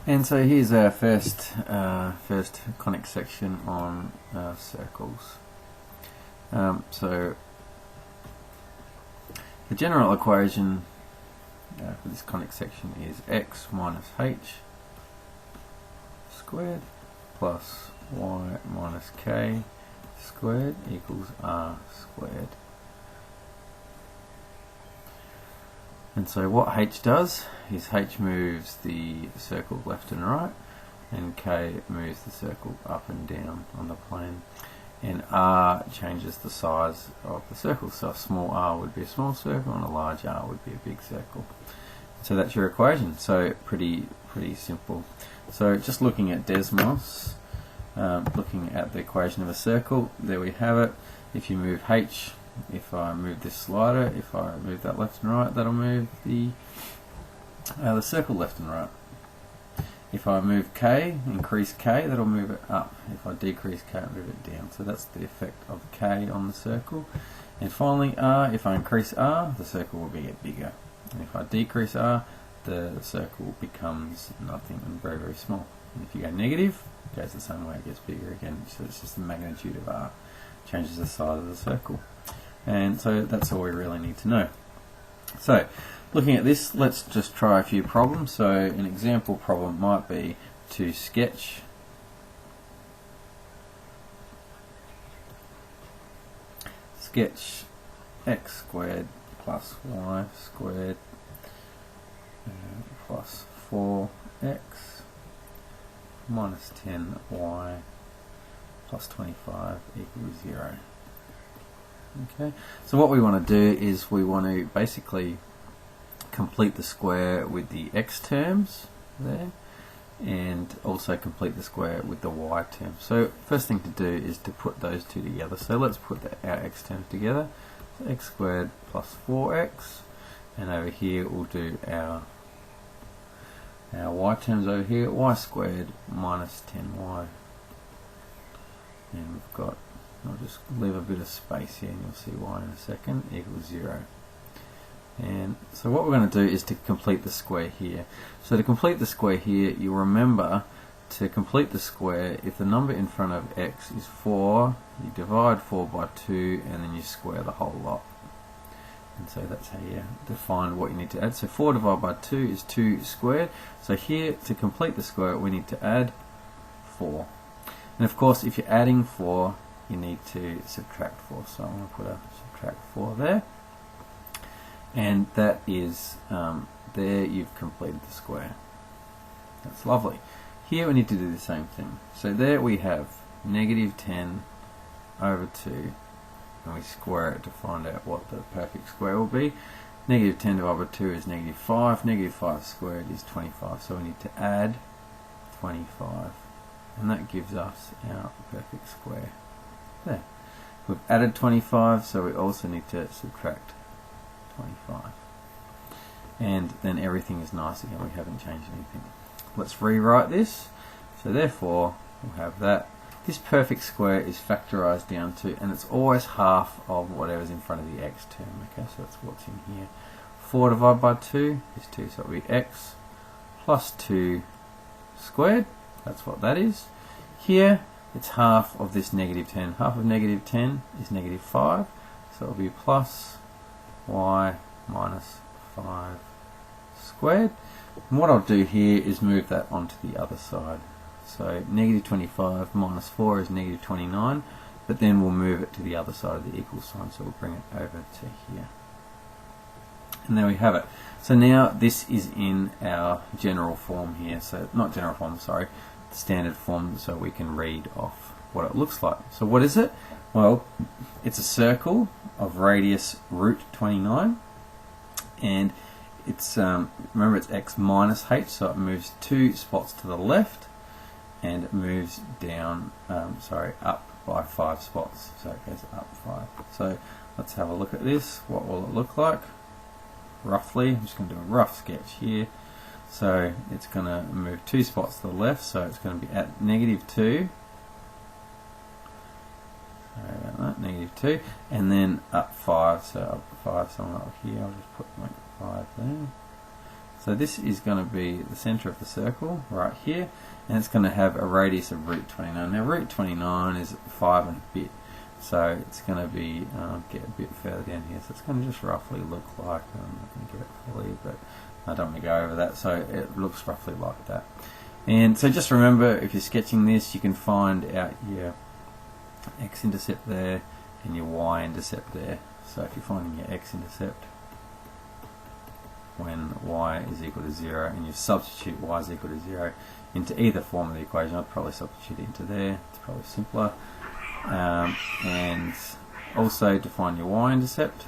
And so here's our first conic section on circles. So the general equation for this conic section is x minus h squared plus y minus k squared equals r squared. And so what h does is h moves the circle left and right, and k moves the circle up and down on the plane, and r changes the size of the circle. So a small r would be a small circle and a large R would be a big circle. So that's your equation. So pretty simple. So just looking at Desmos, looking at the equation of a circle, there we have it. If you move h, if I move this slider, if I move that left and right, that'll move the circle left and right. If I move k, increase k, that'll move it up. If I decrease k, I'll move it down. So that's the effect of k on the circle. And finally r, if I increase r, the circle will get bigger. And if I decrease r, the circle becomes nothing and very small. And if you go negative, it goes the same way, it gets bigger again. So it's just the magnitude of r changes the size of the circle. And so that's all we really need to know. So looking at this, let's just try a few problems. So an example problem might be to sketch x squared plus y squared plus 4x minus 10y plus 25 equals 0. Okay, so what we want to do is we want to basically complete the square with the x terms there, and also complete the square with the y term. So first thing to do is to put those two together. So let's put our x terms together. So x squared plus 4x, and over here we'll do our y terms over here, y squared minus 10y. And we've got, I'll just leave a bit of space here and you'll see why in a second, equals 0. And so what we're going to do is to complete the square here. So to complete the square here, you'll remember to complete the square, if the number in front of x is 4, you divide 4 by 2 and then you square the whole lot. And so that's how you define what you need to add. So 4 divided by 2 is 2 squared. So here, to complete the square, we need to add 4. And of course, if you're adding 4, you need to subtract 4. So I'm going to put a subtract 4 there. And that is, there you've completed the square. That's lovely. Here we need to do the same thing. So there we have negative 10 over 2. And we square it to find out what the perfect square will be. Negative 10 divided by 2 is negative 5. Negative 5 squared is 25. So we need to add 25. And that gives us our perfect square. There. We've added 25, so we also need to subtract 25. And then everything is nice again. We haven't changed anything. Let's rewrite this. So therefore, we'll have that. This perfect square is factorized down to, and it's always half of whatever's in front of the x term. Okay, so that's what's in here. 4 divided by 2 is 2, so it'll be x plus 2 squared. That's what that is. Here, it's half of this negative 10. Half of negative 10 is negative 5, so it'll be plus y minus 5 squared. And what I'll do here is move that onto the other side. So negative 25 minus 4 is negative 29, but then we'll move it to the other side of the equal sign, so we'll bring it over to here. And there we have it. So now this is in our general form here, so not general form, sorry, standard form, so we can read off what it looks like. So what is it? Well, it's a circle of radius root 29, and it's remember it's x minus h, so it moves 2 spots to the left, and it moves down, up by 5 spots, so it goes up 5. So let's have a look at this. What will it look like? Roughly, I'm just going to do a rough sketch here. So it's going to move 2 spots to the left, so it's going to be at negative 2. Sorry about that, negative 2, and then up 5, so up 5 somewhere up here. I'll just put like 5 there. So this is going to be the center of the circle right here, and it's going to have a radius of root 29. Now root 29 is 5 and a bit, so it's going to be get a bit further down here. So it's going to just roughly look like, I'm not going to get it fully, but I don't want to go over that. So it looks roughly like that. And so just remember, if you're sketching this, you can find out your x-intercept there and your y-intercept there. So if you're finding your x-intercept when y is equal to 0, and you substitute y is equal to 0 into either form of the equation, I'd probably substitute it into there, it's probably simpler. And also to find your y-intercept,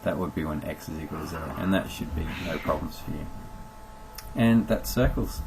that would be when x is equal to 0, and that should be no problems for you. And that's circles.